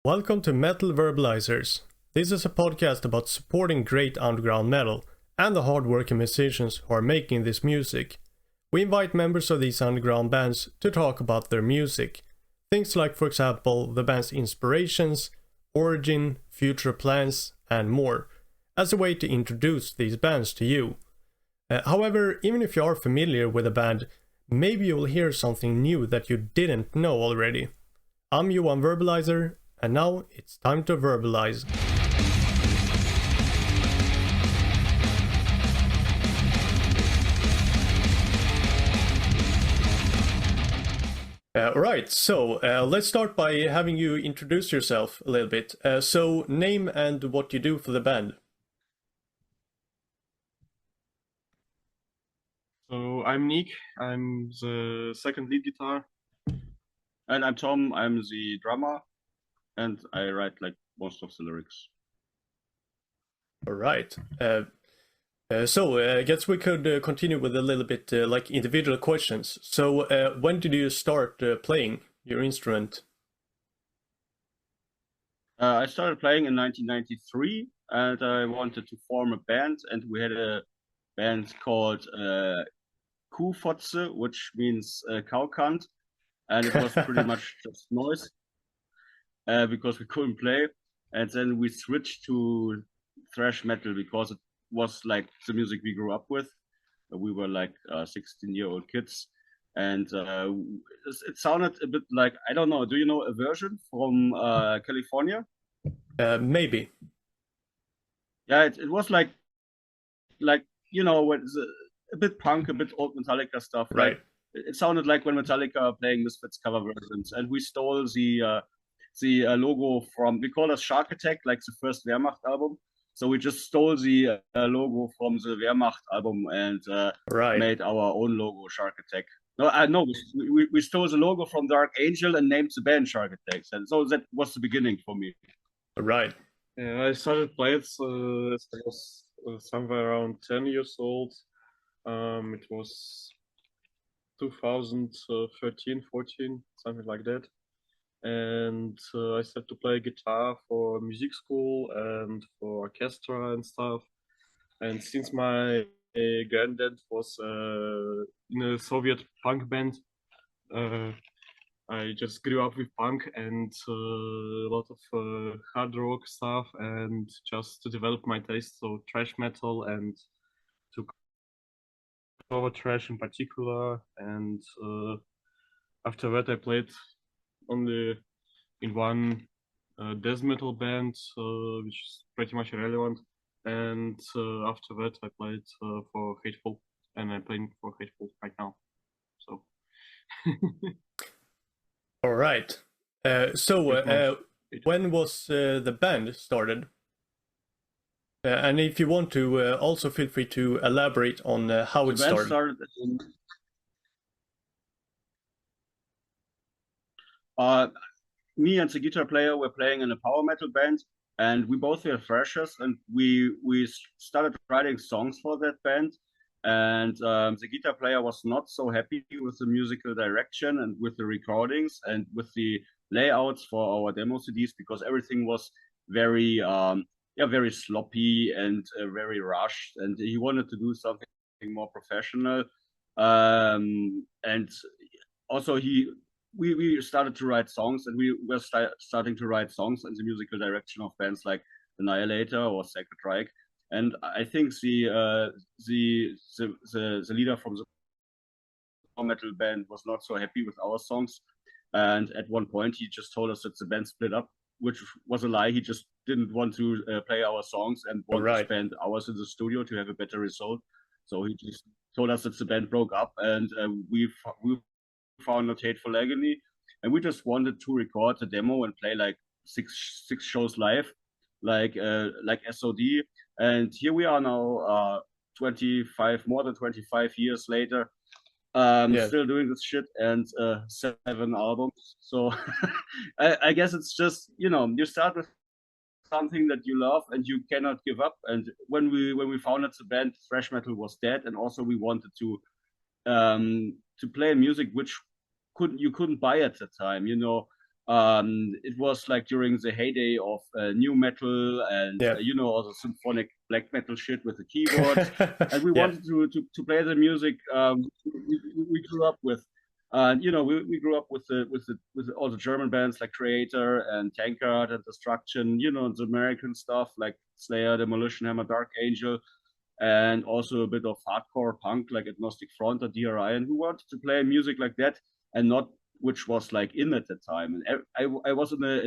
Welcome to Metal Verbalizers. This is a podcast about supporting great underground metal and the hardworking musicians who are making this music. We invite members of these underground bands to talk about their music. Things like, for example, the band's inspirations, origin, future plans, and more, as a way to introduce these bands to you. However, even if you are familiar with a band, maybe you will hear something new that you didn't know already. I'm Johan Verbalizer, and now it's time to verbalize. Alright, so let's start by having you introduce yourself a little bit. So, name and what you do for the band. So I'm Nick, I'm the second lead guitar. And I'm Tom, I'm the drummer, and I write like most of the lyrics. Alright. So I guess we could continue with a little bit like individual questions. So when did you start playing your instrument? I started playing in 1993, and I wanted to form a band, and we had a band called Kuhfotze, which means cow cunt, and it was pretty much just noise because we couldn't play. And then we switched to thrash metal because it was like the music we grew up with. We were like 16-year-old kids, and it sounded a bit like, I don't know, do you know Aversion from California? Maybe. Yeah, it was like you know, a bit punk, a bit old Metallica stuff. Right. Like, it sounded like when Metallica are playing Misfits cover versions, and we stole the logo from, we call it Shark Attack, like the first Wehrmacht album. So we just stole the logo from the Wehrmacht album and made our own logo, Shark Attack. No, we stole the logo from Dark Angel and named the band Shark Attacks, and so that was the beginning for me. Right. Yeah, I started playing as I was somewhere around 10 years old. It was 2013, 14, something like that. And I started to play guitar for music school and for orchestra and stuff. And since my granddad was in a Soviet punk band, I just grew up with punk and a lot of hard rock stuff, and just to develop my taste, so thrash metal and to cover thrash in particular. And after that, I played only in one death metal band, which is pretty much irrelevant. And after that, I played for Hateful, and I'm playing for Hateful right now. So. All right. So when was the band started? And if you want to, also feel free to elaborate on how it started. Me and the guitar player were playing in a power metal band, and we both were thrashers, and we started writing songs for that band. And the guitar player was not so happy with the musical direction and with the recordings and with the layouts for our demo CDs, because everything was very very sloppy and very rushed, and he wanted to do something more professional. And also we started to write songs, and we were starting to write songs in the musical direction of bands like Annihilator or Sacred Reich. And I think the leader from the metal band was not so happy with our songs. And at one point, he just told us that the band split up, which was a lie. He just didn't want to play our songs and want to spend hours in the studio to have a better result. So he just told us that the band broke up, and we founded Hateful Agony, and we just wanted to record the demo and play like six shows live, like SOD. And here we are now, more than 25 years later, still doing this shit, and 7 albums. So I guess it's just, you start with something that you love and you cannot give up. And when we founded the band, thrash metal was dead, and also we wanted to play music which you couldn't buy at the time. It was like during the heyday of new metal and all the symphonic black metal shit with the keyboards. And we wanted to play the music we grew up with. And we grew up with all the German bands like Creator and Tankard and Destruction, the American stuff like Slayer, Demolition Hammer, Dark Angel, and also a bit of hardcore punk like Agnostic Front or DRI. And we wanted to play music like that and not which was like in at the time. And I was in a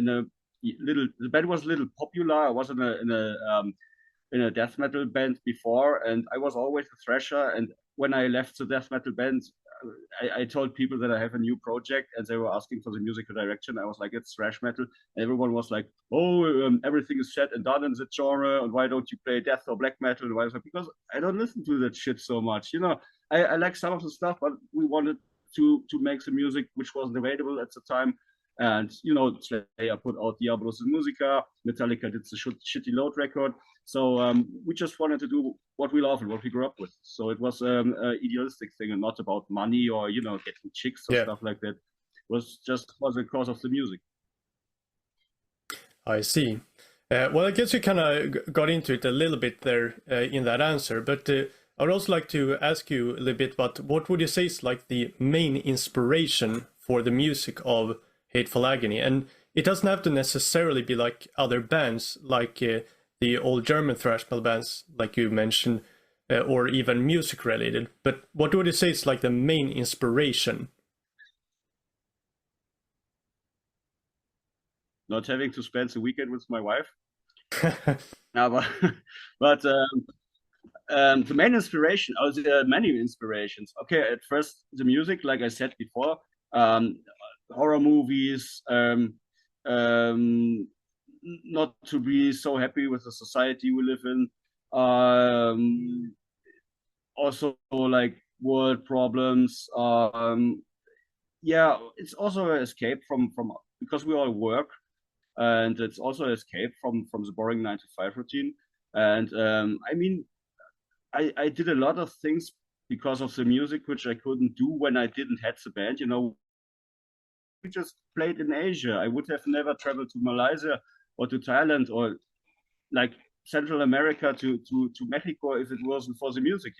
little, the band was a little popular. I was in a death metal band before, and I was always a thrasher. And when I left the death metal band, I told people that I have a new project, and they were asking for the musical direction. I was like, it's thrash metal. And everyone was like, oh, everything is said and done in the genre, and why don't you play death or black metal? And I was like, because I don't listen to that shit so much. I like some of the stuff, but we wanted to make the music which wasn't available at the time. And Slayer put out Diablos in Musica, Metallica did the Shitty Load record. So we just wanted to do what we love and what we grew up with. So it was an idealistic thing and not about money or getting chicks or stuff like that. It was just for the cause of the music. I see. Well, I guess you kind of got into it a little bit there in that answer, but I would also like to ask you a little bit about what would you say is like the main inspiration for the music of Hateful Agony? And it doesn't have to necessarily be like other bands, like the old German thrash metal bands, like you mentioned, or even music related. But what would you say is like the main inspiration? Not having to spend the weekend with my wife. No, but the main inspiration, there are many inspirations. Okay, at first the music, like I said before, horror movies, not to be so happy with the society we live in. Also like world problems. It's also an escape from because we all work, and it's also an escape from the boring 9-to-5 routine. And I did a lot of things because of the music which I couldn't do when I didn't have the band. We just played in Asia. I would have never traveled to Malaysia or to Thailand or like Central America to Mexico if it wasn't for the music,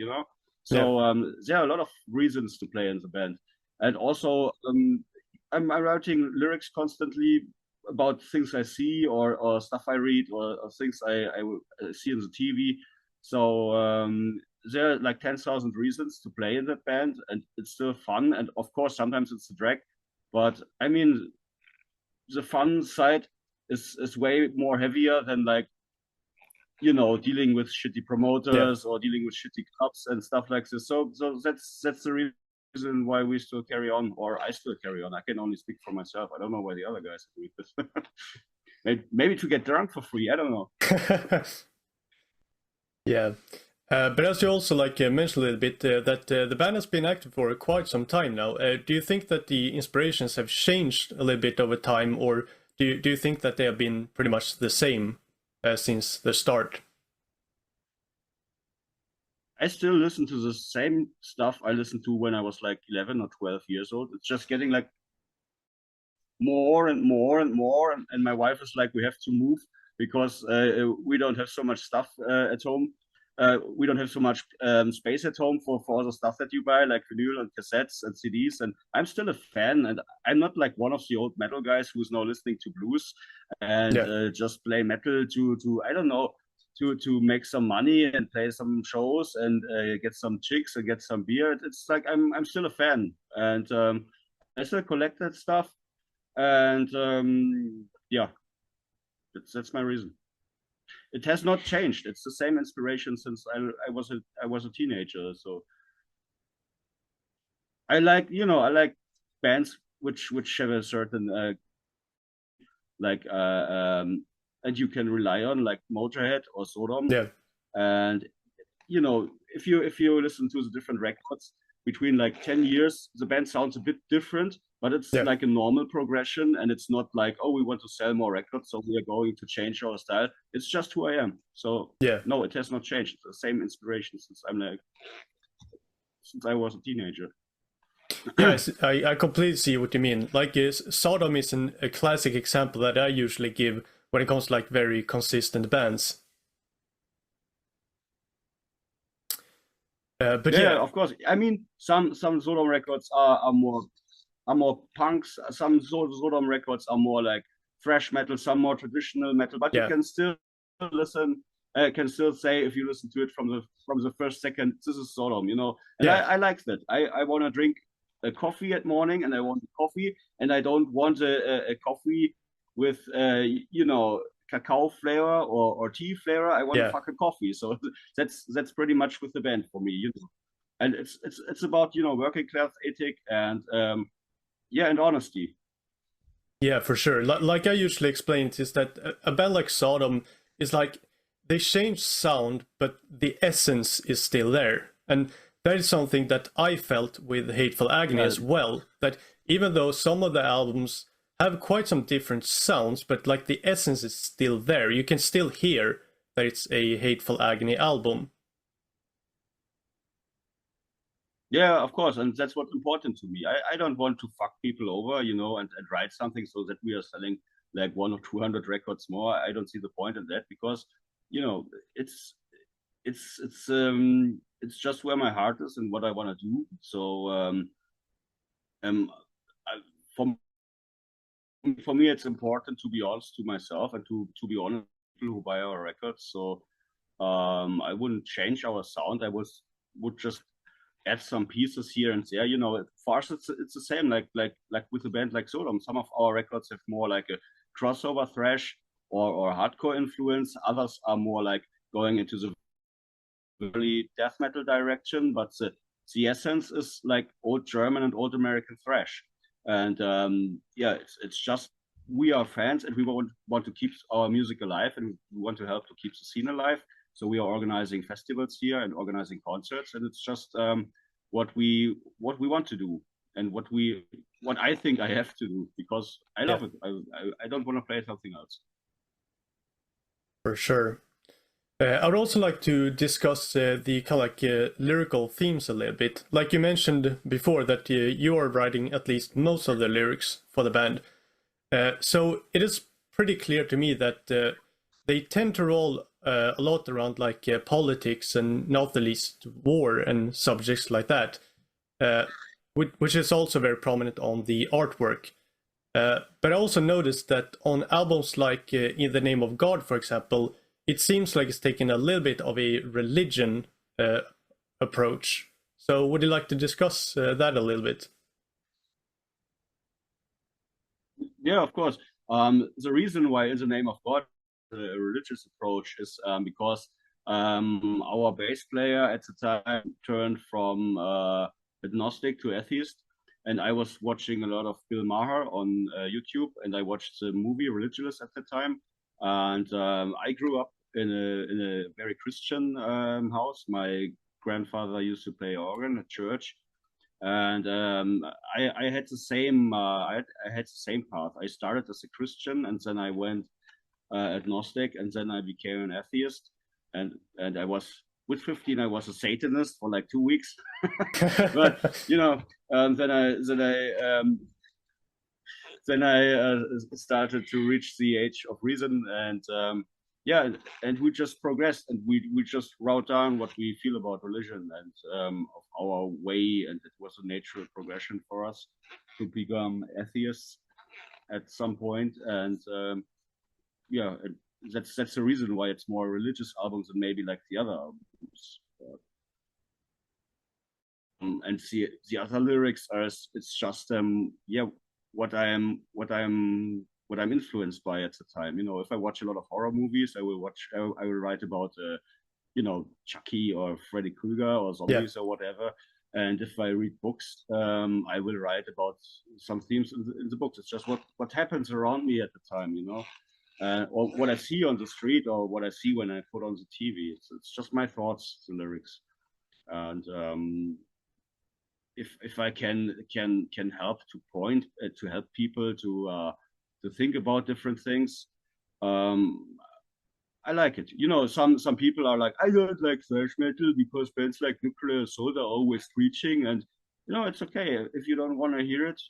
So there are a lot of reasons to play in the band. And also I'm writing lyrics constantly about things I see or stuff I read or things I see in the TV. So there are like 10,000 reasons to play in that band, and it's still fun. And of course, sometimes it's a drag, but I mean, the fun side is way more heavier than like, dealing with shitty promoters or dealing with shitty clubs and stuff like this. So that's the reason why we still carry on, or I still carry on. I can only speak for myself. I don't know why the other guys do this. Maybe to get drunk for free. I don't know. Yeah. But as you also mentioned a little bit, that the band has been active for quite some time now. Do you think that the inspirations have changed a little bit over time, or do you think that they have been pretty much the same since the start? I still listen to the same stuff I listened to when I was like 11 or 12 years old. It's just getting like more and more and more. And my wife is like, we have to move because we don't have so much stuff at home. We don't have so much space at home for all the stuff that you buy, like vinyl and cassettes and CDs. And I'm still a fan, and I'm not like one of the old metal guys who's now listening to blues and just play metal to I don't know, to make some money and play some shows and get some chicks and get some beer. It's like I'm still a fan, and I still collect that stuff. And that's my reason. It has not changed. It's the same inspiration since I was a teenager. So I like bands which have a certain and you can rely on, like Motorhead or Sodom. Yeah. And if you listen to the different records between like 10 years, the band sounds a bit different, but it's like a normal progression, and it's not like, oh, we want to sell more records, so we are going to change our style. It's just who I am. So no, it has not changed. It's the same inspiration since I was a teenager. Yes, I completely see what you mean. Like, Sodom is a classic example that I usually give when it comes to like very consistent bands. But Yeah, of course. I mean, some Sodom records are more punks. Some Sodom records are more like thrash metal. Some more traditional metal. But you yeah, can still listen. Can still say if you listen to it from the first second, this is Sodom, you know. And yeah, I like that. I want to drink a coffee at morning, and I want coffee, and I don't want a coffee with you know, cacao flavor or tea flavor. I want a yeah. fucking coffee. So that's pretty much with the band for me, you know. And it's about, you know, working class ethic and yeah, and honesty. Yeah, for sure. Like I usually explain it, is that a band like Sodom is like they change sound, but the essence is still there. And that is something that I felt with Hateful Agony as well. That even though some of the albums have quite some different sounds, but like the essence is still there. You can still hear that it's a Hateful Agony album. Yeah, of course, and that's what's important to me. I don't want to fuck people over, you know, and write something so that we are selling like 100 or 200 records more. I don't see the point in that because, you know, it's just where my heart is and what I want to do. So I, for for me, it's important to be honest to myself and to be honest with people who buy our records. So I wouldn't change our sound. I would just add some pieces here and there. You know, for us, it's the same. Like with a band like Sodom, some of our records have more like a crossover thrash or hardcore influence. Others are more like going into the very death metal direction, but the essence is like old German and old American thrash. And yeah, it's just we are fans and we want to keep our music alive and we want to help to keep the scene alive. So we are organizing festivals here and organizing concerts, and it's just what we want to do and what I think I have to do because I love it. I don't want to play something else. For sure. I would also like to discuss the kind of like lyrical themes a little bit. Like you mentioned before that you are writing at least most of the lyrics for the band. So it is pretty clear to me that they tend to roll a lot around like politics and not the least war and subjects like that, which is also very prominent on the artwork. But I also noticed that on albums like In the Name of God, for example, it seems like it's taking a little bit of a religion approach. So would you like to discuss that a little bit? Yeah, of course. The reason why In the Name of God, a religious approach, is because our bass player at the time turned from agnostic to atheist. And I was watching a lot of Bill Maher on YouTube, and I watched the movie Religious at the time. And I grew up in a very Christian house. My grandfather used to play organ at church, and I had the same I had the same path. I started as a Christian, and then I went agnostic, and then I became an atheist, and I was with 15 I was a Satanist for like 2 weeks, but you know, then I started to reach the age of reason, and yeah, and we just progressed, and we just wrote down what we feel about religion and of our way, and it was a natural progression for us to become atheists at some point, and yeah, that's the reason why it's more religious albums than maybe like the other albums. And the other lyrics are it's just yeah, what I'm influenced by at the time. You know, if I watch a lot of horror movies, I will write about you know, Chucky or Freddy Krueger or zombies or whatever. And if I read books, I will write about some themes in the books. It's just what happens around me at the time, you know, or what I see on the street or what I see when I put on the TV. It's just my thoughts, the lyrics, and if I can help to point to help people to think about different things, I like it. You know, some people are like, I don't like thrash metal because bands like Nuclear Assault are always preaching, and it's okay if you don't want to hear it.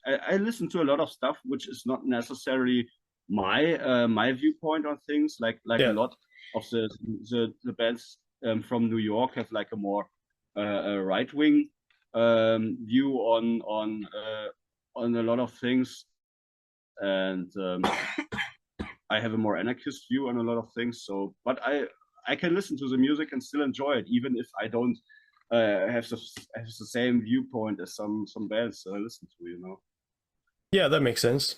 I listen to a lot of stuff which is not necessarily my viewpoint on things. Like a lot of the bands from New York have like a more right wing view on a lot of things, and I have a more anarchist view on a lot of things. So, but I can listen to the music and still enjoy it, even if I don't have the same viewpoint as some bands that I listen to. Yeah, that makes sense.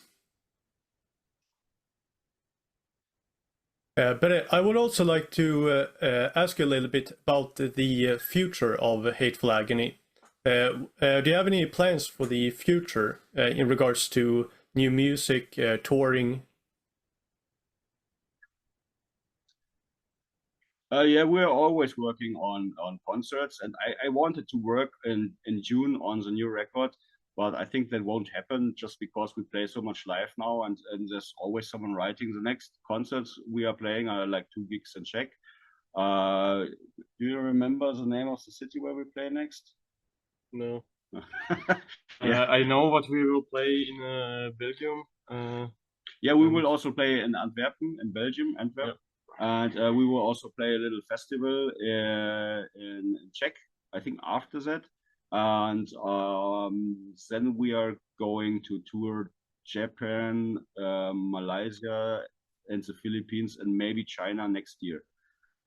But I would also like to ask you a little bit about the future of Hateful Agony. Do you have any plans for the future in regards to new music, touring? Yeah, we're always working on concerts, and I wanted to work in June on the new record, but I think that won't happen just because we play so much live now, and there's always someone writing. The next concerts we are playing are like 2 gigs in Czech. Do you remember the name of the city where we play next? No. Yeah, I know what we will play in Belgium. Yeah, we will also play in Antwerpen, in Belgium, Antwerp. Yep. And we will also play a little festival in Czech, I think, after that. And then we are going to tour Japan, Malaysia, and the Philippines, and maybe China next year.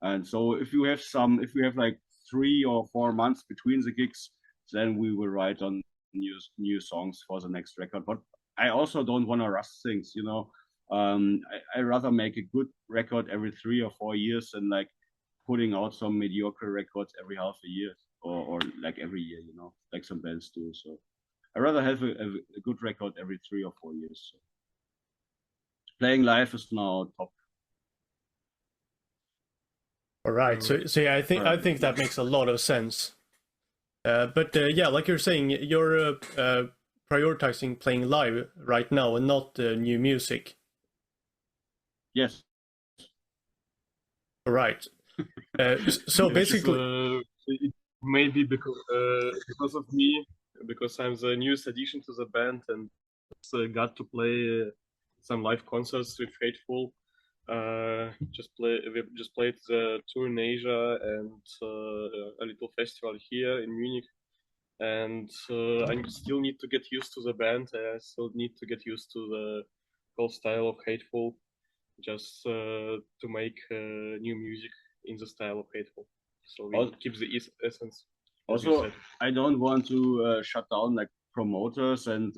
And so if we have like 3 or 4 months between the gigs, then we will write on new songs for the next record. But I also don't want to rush things, I rather make a good record every 3 or 4 years than like putting out some mediocre records every half a year or like every year, like some bands do. So I rather have a good record every 3 or 4 years. So playing live is now top. All right. So yeah, I think that makes a lot of sense. But yeah, like you're saying, you're prioritizing playing live right now and not new music. Yes. All right. So basically, it may be because of me, because I'm the newest addition to the band and got to play some live concerts with Hateful. We just played the tour in Asia and a little festival here in Munich. And I still need to get used to the band. I still need to get used to the whole style of Hateful, just to make new music in the style of Hateful. So we keep the essence. Also, I don't want to shut down like promoters and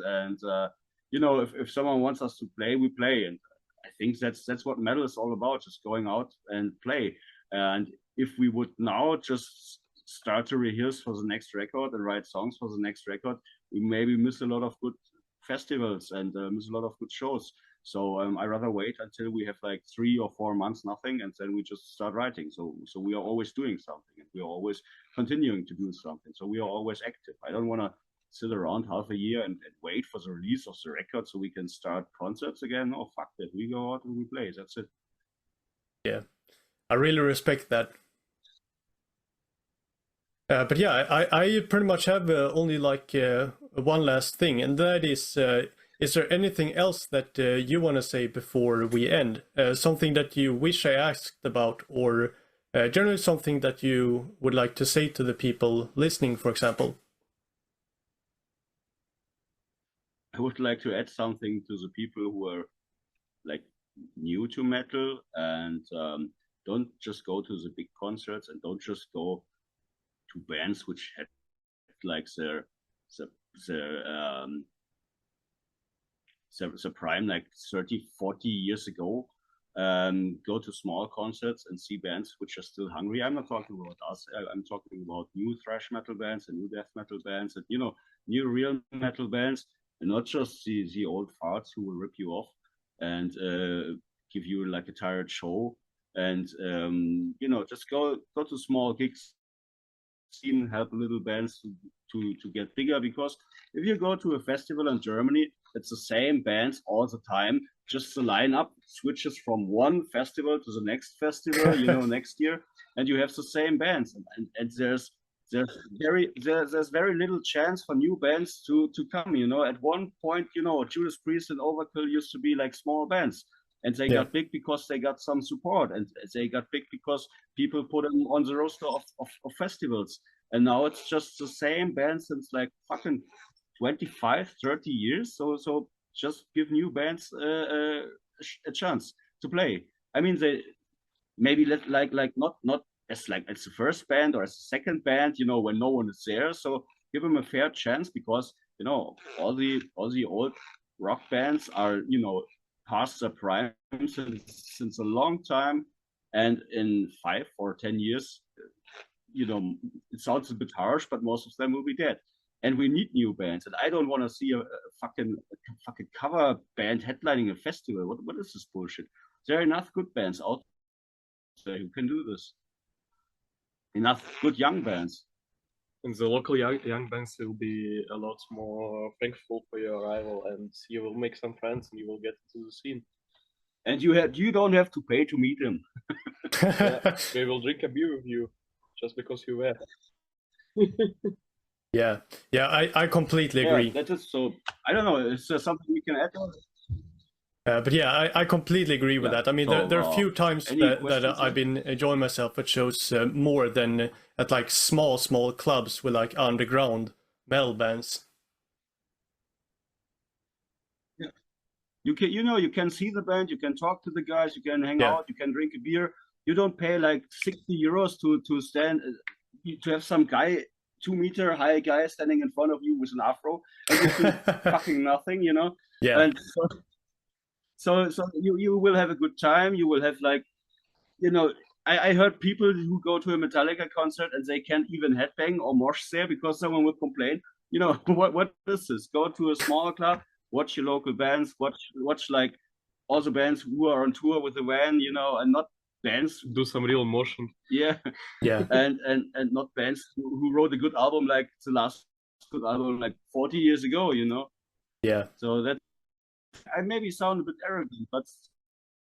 if someone wants us to play, we play, and I think that's what metal is all about, just going out and play. And if we would now just start to rehearse for the next record and write songs for the next record, we maybe miss a lot of good festivals and miss a lot of good shows. So I rather wait until we have like 3 or 4 months nothing, and then we just start writing. So we are always doing something, and we are always continuing to do something. So we are always active. I don't want to sit around half a year and wait for the release of the record so we can start concerts again. Oh, fuck that. We go out and we play. That's it. Yeah, I really respect that. But yeah, I pretty much have only like one last thing, and that is there anything else that you want to say before we end? Something that you wish I asked about, or generally something that you would like to say to the people listening, for example? I would like to add something to the people who are like new to metal and don't just go to the big concerts and don't just go to bands which had like their prime like 30-40 years ago. Go to small concerts and see bands which are still hungry. I'm not talking about us. I'm talking about new thrash metal bands and new death metal bands and new real metal bands, and not just the old farts who will rip you off and give you like a tired show. And just go to small gigs, help little bands to get bigger, because if you go to a festival in Germany, it's the same bands all the time. Just the lineup switches from one festival to the next festival, next year, and you have the same bands. And there's there's very little chance for new bands to come. At one point, Judas Priest and Overkill used to be like small bands, and they got big because they got some support, and they got big because people put them on the roster of festivals. And now it's just the same band since like fucking 25, 30 years. So just give new bands a chance to play. I mean, they maybe like not as like as the first band or as the second band, when no one is there. So give them a fair chance, because all the old rock bands are past their prime since a long time, and in 5 or 10 years, it sounds a bit harsh, but most of them will be dead. And we need new bands. And I don't want to see a fucking cover band headlining a festival. What is this bullshit? There are enough good bands out there who can do this. Enough good young bands. And the local young bands will be a lot more thankful for your arrival, and you will make some friends and you will get into the scene. And you don't have to pay to meet them. Yeah, they will drink a beer with you just because you're there. Yeah, I completely agree. That is so. I don't know. Is there something we can add on? But yeah, I completely agree with that. I mean, there are a few times that I've been enjoying myself at shows more than at like small clubs with like underground metal bands. Yeah, you can see the band, you can talk to the guys, you can hang out, you can drink a beer. You don't pay like 60 euros to stand to have some guy, 2-meter high guy standing in front of you with an afro and you do fucking nothing, Yeah. And so you will have a good time. You will have like, I heard people who go to a Metallica concert and they can't even headbang or mosh there because someone would complain. What is this? Go to a small club, watch your local bands, watch like all the bands who are on tour with the van, and not bands do some real motion. Yeah. and not bands who wrote a good album like the last good album like 40 years ago. Yeah. So that I maybe sound a bit arrogant, but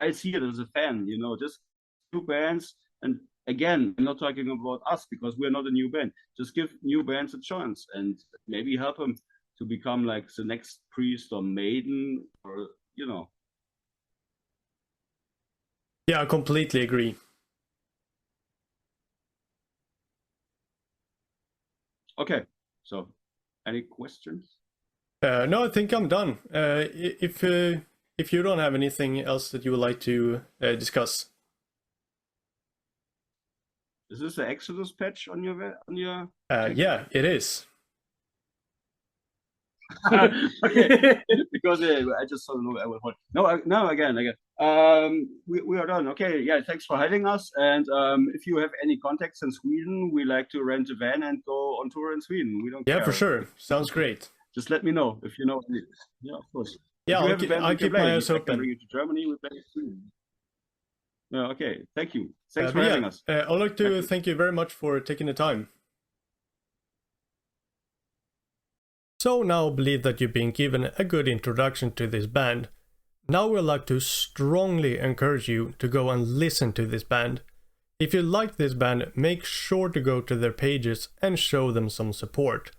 I see it as a fan. Just new bands. And again, I'm not talking about us because we're not a new band. Just give new bands a chance and maybe help them to become like the next Priest or Maiden or Yeah, I completely agree. Okay, so any questions? No, I think I'm done. If you don't have anything else that you would like to discuss. Is this the Exodus patch on your? Yeah, it is. Okay, because I just saw the logo. I will hold. No, again. We are done. Okay, yeah. Thanks for having us. And if you have any contacts in Sweden, we like to rent a van and go on tour in Sweden. We don't. Yeah, care. for sure. Sounds great. Just let me know if you know. Yeah, of course. Yeah, I'll keep my eyes open. Bring you to Germany. We play Sweden. No, okay. Thank you. Thanks for having us. I'd like to thank you very much for taking the time. So now I believe that you've been given a good introduction to this band. Now we'd like to strongly encourage you to go and listen to this band. If you like this band, make sure to go to their pages and show them some support.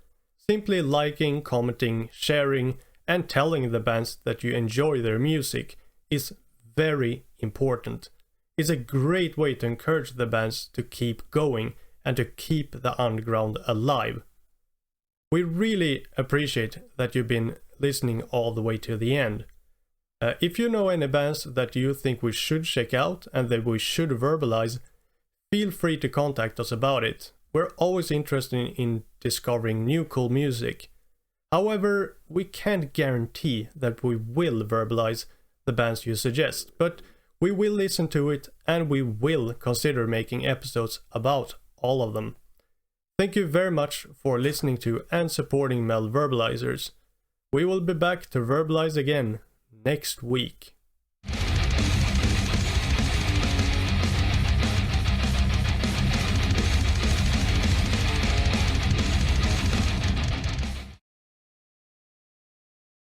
Simply liking, commenting, sharing, and telling the bands that you enjoy their music is very important. It's a great way to encourage the bands to keep going and to keep the underground alive. We really appreciate that you've been listening all the way to the end. If you know any bands that you think we should check out and that we should verbalize, feel free to contact us about it. We're always interested in discovering new cool music. However, we can't guarantee that we will verbalize the bands you suggest, but we will listen to it and we will consider making episodes about all of them. Thank you very much for listening to and supporting Verbalizers. We will be back to verbalize again next week.